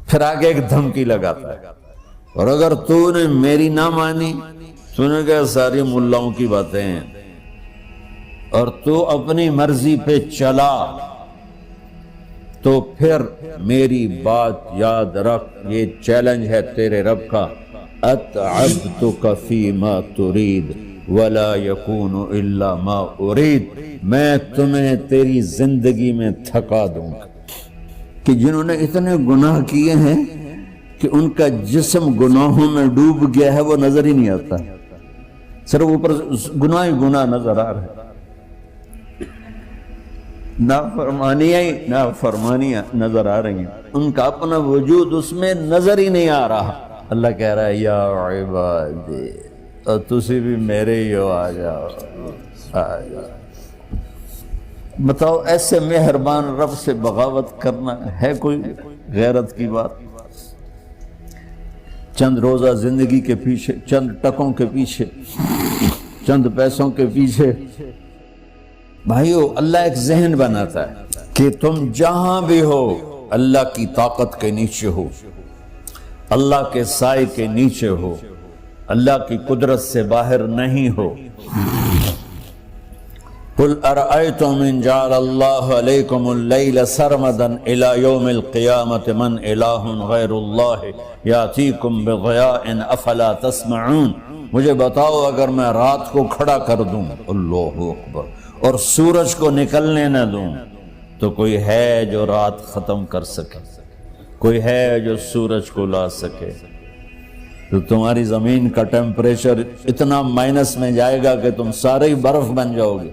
پھر آگے ایک دھمکی لگاتا ہے، اور اگر تو نے میری نہ مانی، تو نے کہا ساری ملاؤں کی باتیں ہیں، اور تو اپنی مرضی پہ چلا، تو پھر میری بات یاد رکھ، یہ چیلنج ہے تیرے رب کا، اتعبتک فیما ترید ولا یکون الا ما ارید، میں تمہیں تیری زندگی میں تھکا دوں گا۔ کہ جنہوں نے اتنے گناہ کیے ہیں کہ ان کا جسم گناہوں میں ڈوب گیا ہے، وہ نظر ہی نہیں آتا، صرف اوپر گناہ ہی گناہ نظر آ رہا ہے، نافرمانیاں نظر آ رہی ہیں، ان کا اپنا وجود اس میں نظر ہی نہیں آ رہا۔ اللہ کہہ رہا ہے یا عبادی، اور تسی بھی میرے ہی ہو، آ جاؤ آ جاؤ۔ بتاؤ ایسے مہربان رب سے بغاوت کرنا ہے کوئی غیرت کی بات؟ چند روزہ زندگی کے پیچھے، چند ٹکوں کے پیچھے، چند پیسوں کے پیچھے، بھائیو اللہ ایک ذہن بناتا ہے کہ تم جہاں بھی ہو اللہ کی طاقت کے نیچے ہو، اللہ کے سائے کے نیچے ہو، اللہ کی قدرت سے باہر نہیں ہو۔ قل ارأيتم ان جعل الله عليكم الليل سرمدا الى يوم القيامة من اله غير الله ياتيكم بضياء افلا تسمعون، مجھے بتاؤ اگر میں رات کو کھڑا کر دوں، اللہ اکبر، اور سورج کو نکلنے نہ دوں، تو کوئی ہے جو رات ختم کر سکے؟ کوئی ہے جو سورج کو لا سکے؟ تو تمہاری زمین کا ٹیمپریچر اتنا مائنس میں جائے گا کہ تم سارے ہی برف بن جاؤ گے۔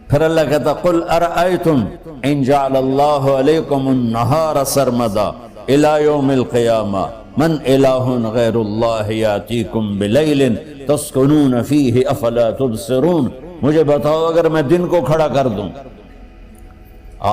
پھر اللہ کہتا قل ارأیتم ان جعل اللہ علیکم النہار سرمدا الى یوم القیامہ من الہ غیر اللہ یاتیکم بلیل تسکنون فیہ افلا تبصرون، مجھے بتاؤ اگر میں دن کو کھڑا کر دوں،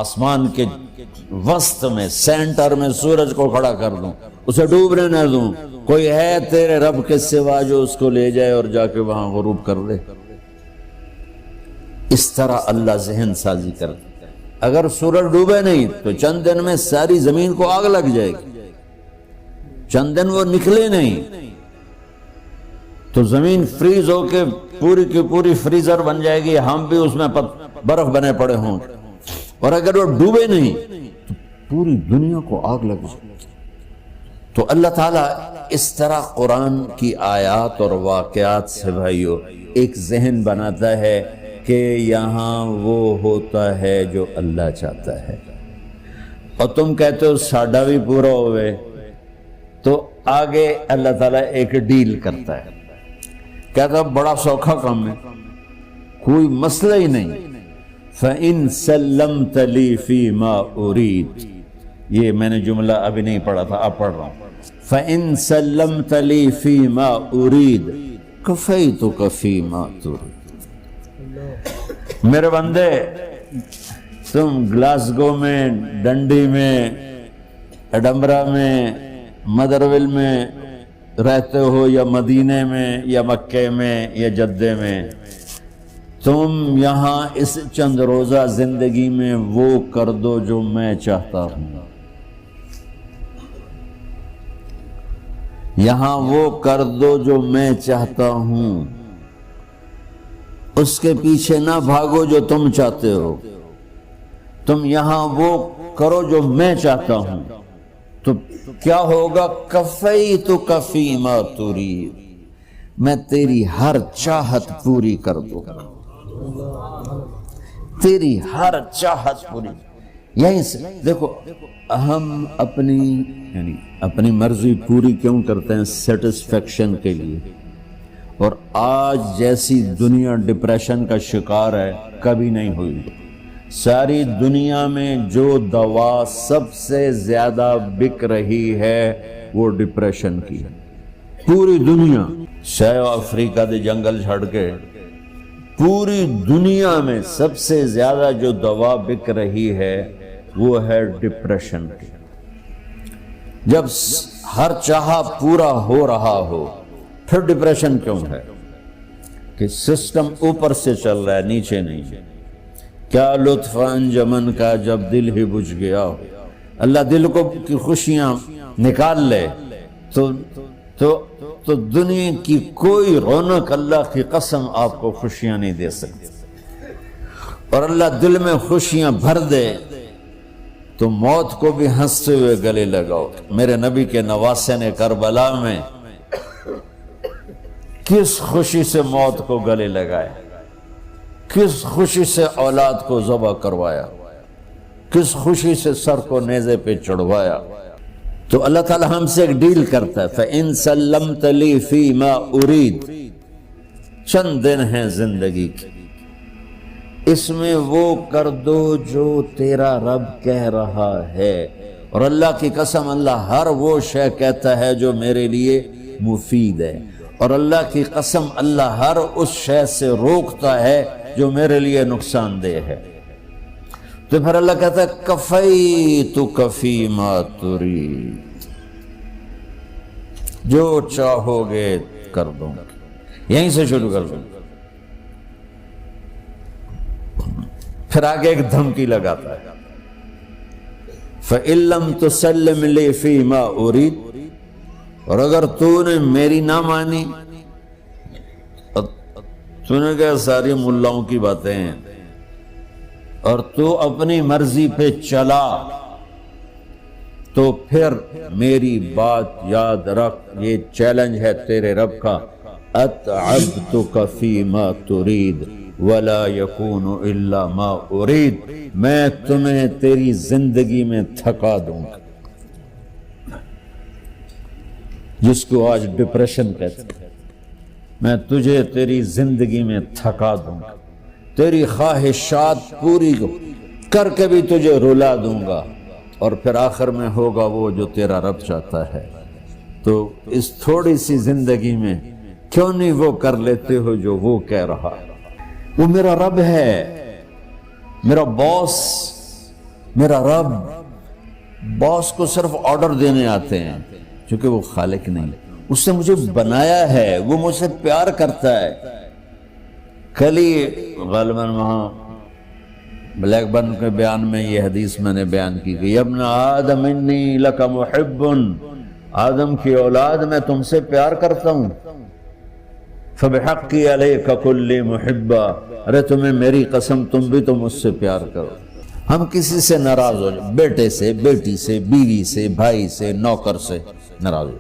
آسمان کے وسط میں سینٹر میں سورج کو کھڑا کر دوں، اسے ڈوبنے نہ دوں، کوئی ہے تیرے رب کے سوا جو اس کو لے جائے اور جا کے وہاں غروب کر دے؟ اس طرح اللہ ذہن سازی کرتا ہے۔ اگر سورج ڈوبے نہیں تو چند دن میں ساری زمین کو آگ لگ جائے گی، چند دن وہ نکلے نہیں تو زمین فریز ہو کے پوری کی پوری فریزر بن جائے گی، ہم بھی اس میں برف بنے پڑے ہوں، اور اگر وہ ڈوبے نہیں تو پوری دنیا کو آگ لگ جائے گی۔ تو اللہ تعالیٰ اس طرح قرآن کی آیات اور واقعات سے بھائیو ایک ذہن بناتا ہے کہ یہاں وہ ہوتا ہے جو اللہ چاہتا ہے، اور تم کہتے ہو ساڈا بھی پورا ہوئے، تو آگے اللہ تعالیٰ ایک ڈیل کرتا ہے، کہتا ہے بڑا سوکھا کام ہے، کوئی مسئلہ ہی نہیں، فَإِن سَلَّمْتَ لِي فِي مَا أُرِيد، یہ میں نے جملہ ابھی نہیں پڑھا تھا، اب پڑھ رہا ہوں، فَإِن سَلَّمْتَ لِي فِي مَا أُرِيد كَفَيْتُكَ فِي مَا تُرِيد۔ میرے بندے، تم گلاسگو میں، ڈنڈی میں، ایڈمبرا میں، مدرول میں رہتے ہو، یا مدینے میں، یا مکے میں، یا جدے میں، تم یہاں اس چند روزہ زندگی میں وہ کر دو جو میں چاہتا ہوں، یہاں وہ کر دو جو میں چاہتا ہوں، اس کے پیچھے نہ بھاگو جو تم چاہتے ہو، تم یہاں وہ کرو جو میں چاہتا ہوں، تو کیا ہوگا؟ کفیتک فیما ترید، میں تیری ہر چاہت پوری کر دوں گا، تیری ہر چاہت پوری۔ یہیں سے دیکھو ہم اپنی مرضی پوری کیوں کرتے ہیں؟ سیٹسفیکشن کے لیے، اور آج جیسی دنیا ڈپریشن کا شکار ہے کبھی نہیں ہوئی۔ ساری دنیا میں جو دوا سب سے زیادہ بک رہی ہے وہ ڈپریشن کی، پوری دنیا، شاید افریقہ دے جنگل چھڑ کے پوری دنیا میں سب سے زیادہ جو دوا بک رہی ہے وہ ہے ڈپریشن کی۔ جب ہر چاہا پورا ہو رہا ہو پھر ڈپریشن کیوں ہے؟ کہ سسٹم اوپر سے چل رہا ہے، نیچے نہیں۔ کیا لطف انجمن کا جب دل ہی بجھ گیا ہو۔ اللہ دل کو کی خوشیاں نکال لے تو دنیا کی کوئی رونق اللہ کی قسم آپ کو خوشیاں نہیں دے سکتی. اور اللہ دل میں خوشیاں بھر دے تو موت کو بھی ہنستے ہوئے گلے لگاؤ. میرے نبی کے نواسے نے کربلا میں کس خوشی سے موت کو گلے لگایا، کس خوشی سے اولاد کو ذبح کروایا، کس خوشی سے سر کو نیزے پہ چڑھوایا. تو اللہ تعالی ہم سے ایک ڈیل کرتا ہے، فَإِن سَلَّمْتَ لِي فِي مَا أُرِيد. چند دن ہیں زندگی کی، اس میں وہ کر دو جو تیرا رب کہہ رہا ہے. اور اللہ کی قسم اللہ ہر وہ شے کہتا ہے جو میرے لیے مفید ہے، اور اللہ کی قسم اللہ ہر اس شے سے روکتا ہے جو میرے لیے نقصان دہ ہے. تو پھر اللہ کہتا ہے کفیتک فی ما ترید، جو چاہو گے کر دوں گا. یہیں سے شروع کر دوں. پھر آگے ایک دھمکی لگاتا ہے، فَإِن لَّمْ تُسَلِّمْ لِي فِي مَا أُرِيدُ. اور اگر تو نے میری نہ مانی، تو نے کہا ساری ملاؤں کی باتیں ہیں، اور تو اپنی مرضی پہ چلا، تو پھر میری بات یاد رکھ. یہ چیلنج ہے تیرے رب کا، اتعبتک فی ما ترید ولا یکون الا ما ارید. میں تمہیں تیری زندگی میں تھکا دوں گا، جس کو آج ڈپریشن کہتے ہیں. میں تجھے تیری زندگی میں تھکا دوں گا، تیری خواہشات پوری کر کے بھی تجھے رلا دوں گا، اور پھر آخر میں ہوگا وہ جو تیرا رب چاہتا ہے. تو اس تھوڑی سی زندگی میں کیوں نہیں وہ کر لیتے ہو جو وہ کہہ رہا ہے. وہ میرا رب ہے، میرا باس. میرا رب باس کو صرف آرڈر دینے آتے ہیں، چونکہ وہ خالق نہیں. اس نے مجھے بنایا ہے، وہ مجھ سے پیار کرتا ہے. کل ہی غالباً وہاں بلیک برن کے بیان میں یہ حدیث میں نے بیان کی کہ ابن آدم انی لک محب، آدم کی اولاد میں تم سے پیار کرتا ہوں. فبحقی علیک کلی محبا، ارے تمہیں میری قسم تم بھی تو مجھ سے پیار کرو. ہم کسی سے ناراض ہو جائیں، بیٹے سے، بیٹی سے، بیوی سے، بھائی سے، نوکر سے ناراض ہو.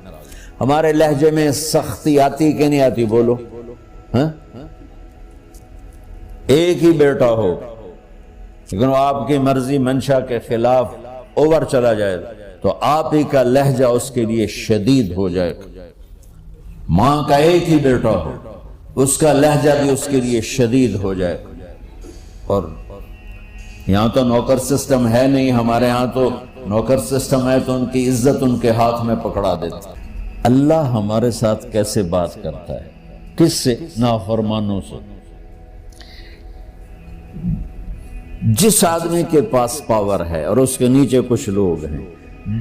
ہمارے لہجے میں سختی آتی کہ نہیں آتی؟ بولو. ہاں، ایک ہی بیٹا ہو لیکن وہ آپ کی مرضی منشا کے خلاف اوور چلا جائے تو آپ ہی کا لہجہ اس کے لیے شدید ہو جائے. ماں کا ایک ہی بیٹا ہو، اس کا لہجہ بھی اس کے لیے شدید ہو جائے. اور یہاں تو نوکر سسٹم ہے نہیں، ہمارے ہاں تو نوکر سسٹم ہے تو ان کی عزت ان کے ہاتھ میں پکڑا دیتا. اللہ ہمارے ساتھ کیسے بات کرتا ہے؟ کس سے؟ نافرمانوں سے. جس آدمی کے پاس پاور ہے اور اس کے نیچے کچھ لوگ ہیں،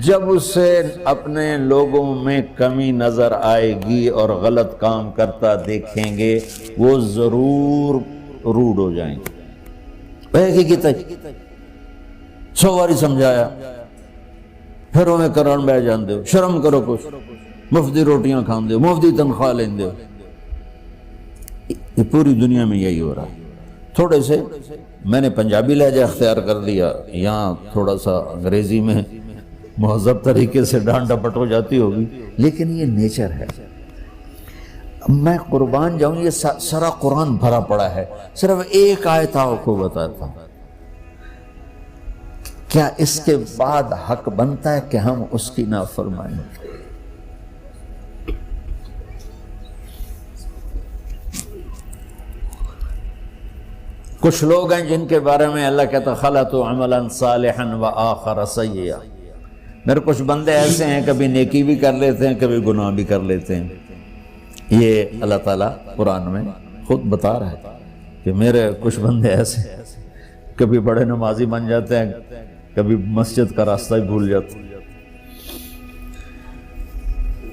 جب اسے اپنے لوگوں میں کمی نظر آئے گی اور غلط کام کرتا دیکھیں گے، وہ ضرور روڈ ہو جائیں گے. ایک ہی کی 100 باری سمجھایا، پھر انہیں کرن بہ جان دے. شرم کرو، کچھ مفتی روٹیاں کھان دے، مفتی تنخواہ لیں دے. یہ پوری دنیا میں یہی ہو رہا ہے. تھوڑے سے میں نے پنجابی لہجہ اختیار کر لیا، یہاں تھوڑا سا انگریزی میں مہذب طریقے سے ڈانٹ ڈپٹ ہو جاتی ہوگی، لیکن یہ نیچر ہے. میں قربان جاؤں، یہ سارا قرآن بھرا پڑا ہے. صرف ایک آیت آپ کو بتاتا ہوں. کیا اس کے بعد حق بنتا ہے کہ ہم اس کی نافرمانی کریں؟ کچھ لوگ ہیں جن کے بارے میں اللہ کہتا خلطوا عملا صالحا وآخر سیئا. میرے کچھ بندے ایسے ہیں کبھی نیکی بھی کر لیتے ہیں، کبھی گناہ بھی کر لیتے ہیں. یہ اللہ تعالیٰ قرآن میں خود بتا رہا ہے کہ میرے کچھ بندے ایسے ہیں، کبھی بڑے نمازی بن جاتے ہیں، کبھی مسجد کا راستہ ہی بھول جاتے ہیں.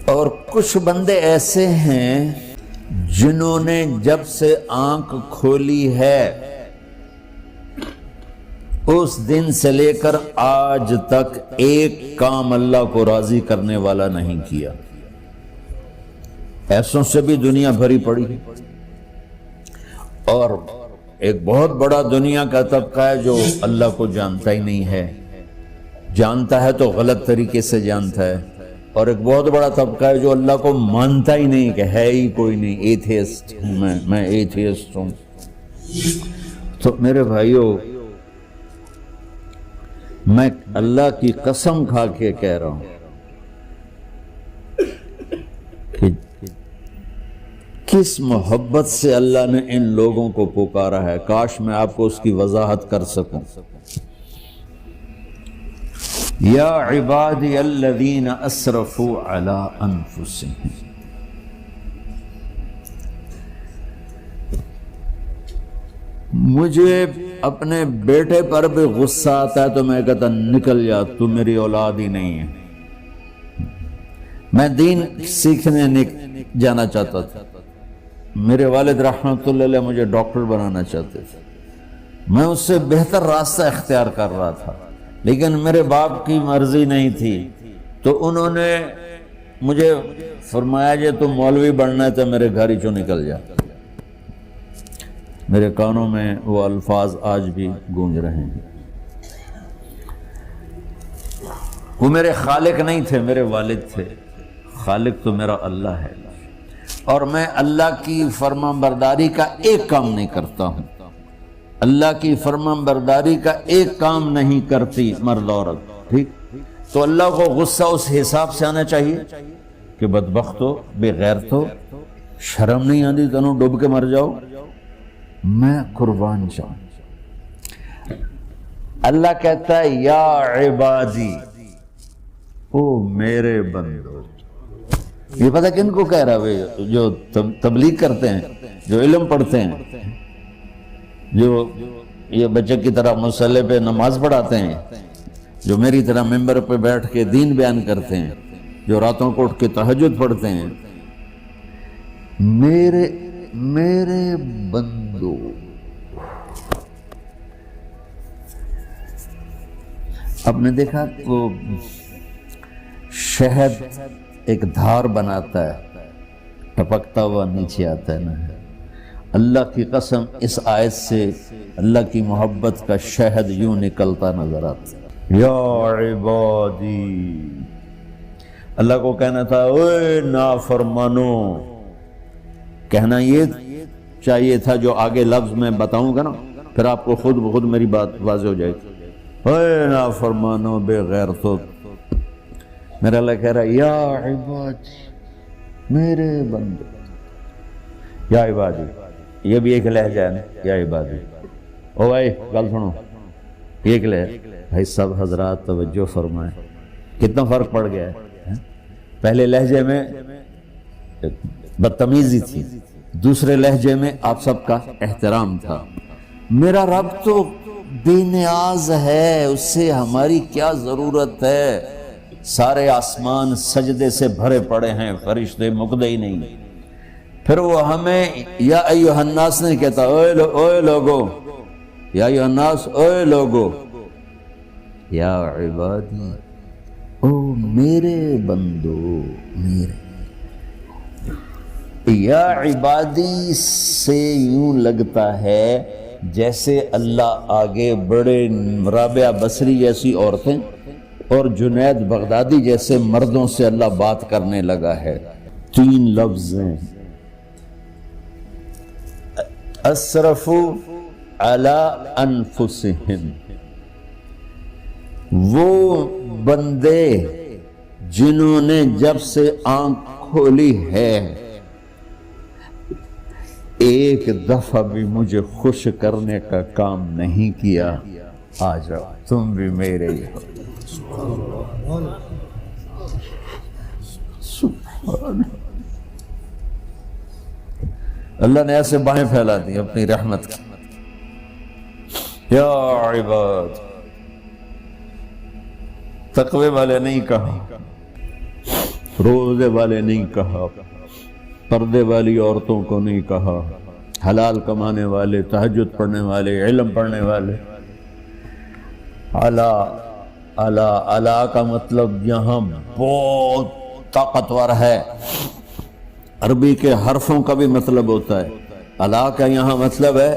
اور کچھ بندے ایسے ہیں جنہوں نے جب سے آنکھ کھولی ہے اس دن سے لے کر آج تک ایک کام اللہ کو راضی کرنے والا نہیں کیا. ایسوں سے بھی دنیا بھری پڑی ہے، اور ایک بہت بڑا دنیا کا طبقہ ہے جو اللہ کو جانتا ہی نہیں ہے، جانتا ہے تو غلط طریقے سے جانتا ہے، اور ایک بہت بڑا طبقہ ہے جو اللہ کو مانتا ہی نہیں کہ ہے ہی کوئی نہیں. ایتھیسٹ ہوں میں ایتھیسٹ ہوں. تو میرے بھائیو، میں اللہ کی قسم کھا کے کہہ رہا ہوں کہ کس محبت سے اللہ نے ان لوگوں کو پکارا ہے، کاش میں آپ کو اس کی وضاحت کر سکوں. یا عبادی الذین اسرفوا علی انفسہم. مجھے اپنے بیٹے پر بھی غصہ آتا ہے تو میں کہتا نکل جا، تو میری اولاد ہی نہیں ہے. میں دین سیکھنے جانا چاہتا تھا، میرے والد رحمۃ اللہ علیہ مجھے ڈاکٹر بنانا چاہتے تھے، میں اس سے بہتر راستہ اختیار کر رہا تھا، لیکن میرے باپ کی مرضی نہیں تھی. تو انہوں نے مجھے فرمایا جی تم مولوی بننا ہے تو میرے گھر ہی چوں نکل جا. میرے کانوں میں وہ الفاظ آج بھی گونج رہے ہیں. وہ میرے خالق نہیں تھے، میرے والد تھے. خالق تو میرا اللہ ہے، اور میں اللہ کی فرمان برداری کا ایک کام نہیں کرتا ہوں. اللہ کی فرمان برداری کا ایک کام نہیں کرتی مرد عورت، ٹھیک؟ تو اللہ کو غصہ اس حساب سے آنا چاہیے کہ بدبخت ہو، بے غیرت ہو، شرم نہیں آتی تنوں ڈوب کے مر جاؤ. میں قربان جاؤں. اللہ کہتا ہے یا عبادی، او میرے بندو. یہ پتہ کن کو کہہ رہا ہے؟ جو تبلیغ کرتے ہیں، جو علم پڑھتے ہیں، جو یہ بچے کی طرح مصلی پہ نماز پڑھاتے ہیں، جو میری طرح ممبر پہ بیٹھ کے دین بیان کرتے ہیں، جو راتوں کو اٹھ کے تہجد پڑھتے ہیں. میرے بندو، آپ نے دیکھا وہ شہد ایک دھار بناتا ہے، ٹپکتا ہوا نیچے آتا ہے نا. اللہ کی قسم اس آیت سے اللہ کی محبت کا شہد یوں نکلتا نظر آتا ہے. یا عبادی، اللہ کو کہنا تھا اوے نافرمانو. کہنا یہ چاہیے تھا جو آگے لفظ میں بتاؤں گا نا، پھر آپ کو خود بخود میری بات واضح ہو جائے گی. اے نافرمانو، بے غیرتو. میرا اللہ کہہ رہا ہے یا عبادی، میرے بندے. یا عبادی یہ بھی ایک لہجہ ہے نا، یا عبادی. او بھائی گل سنو، ایک لہجہ. بھائی سب حضرات توجہ فرمائیں، کتنا فرق پڑ گیا ہے. پہلے لہجے میں بدتمیزی تھی، دوسرے لہجے میں آپ سب کا احترام تھا. میرا رب تو بے نیاز ہے، اس سے ہماری کیا ضرورت ہے. سارے آسمان سجدے سے بھرے پڑے ہیں، فرشتے مقدے ہی نہیں. پھر وہ ہمیں یا ایھا الناس نہیں کہتا، اوے لوگو، یا ایھا الناس، اوے لوگو. یا عبادی، او میرے بندو، میرے. یا عبادی سے یوں لگتا ہے جیسے اللہ آگے بڑے رابعہ بصری جیسی عورتیں اور جنید بغدادی جیسے مردوں سے اللہ بات کرنے لگا ہے. 3 لفظ ہیں، اسرفوا علی انفسہم. وہ بندے جنہوں نے جب سے آنکھ کھولی ہے ایک دفعہ بھی مجھے خوش کرنے کا کام نہیں کیا. آ جاؤ تم بھی میرے ہی ہو. اللہ نے ایسے باہیں پھیلا دی اپنی رحمت کی. یا عباد، تقوی والے نہیں کہا، روزے والے نہیں کہا، پردے والی عورتوں کو نہیں کہا، حلال کمانے والے، تہجد پڑھنے والے، علم پڑھنے والے. اعلیٰ اعلیٰ اعلیٰ کا مطلب یہاں بہت طاقتور ہے. عربی کے حرفوں کا بھی مطلب ہوتا ہے. اعلیٰ کا یہاں مطلب ہے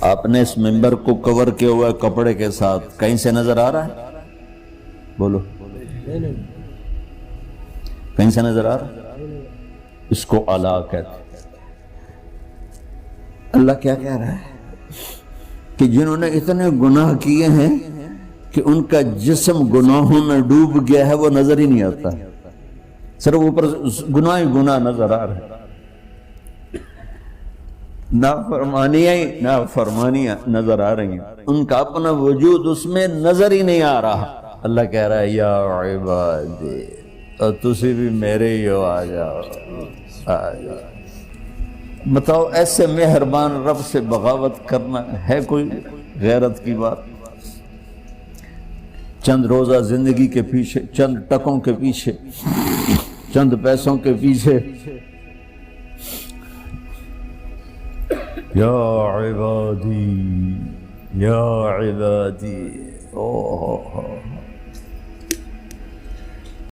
آپ نے اس ممبر کو کور کیا ہوا ہے کپڑے کے ساتھ, کہیں سے نظر آ رہا ہے؟ بولو, کہیں سے نظر آ رہا ہے؟ اس کو اعلیٰ کہتے ہیں. اللہ کیا کہہ رہا ہے کہ جنہوں نے اتنے گناہ کیے ہیں کہ ان کا جسم گناہوں میں ڈوب گیا ہے, وہ نظر ہی نہیں آتا, صرف اوپر گناہ ہی گناہ نظر آ رہے ہیں. نافرمانیاں نظر آ رہی ہیں, ان کا اپنا وجود اس میں نظر ہی نہیں آ رہا. اللہ کہہ رہا ہے یا عبادی, اور تسی بھی میرے ہی ہو, آ جاؤ آ جاؤ. بتاؤ ایسے مہربان رب سے بغاوت کرنا ہے کوئی غیرت کی بات؟ چند روزہ زندگی کے پیچھے, چند ٹکوں کے پیچھے, چند پیسوں کے پیچھے, یا عبادی یا عبادی, اوہ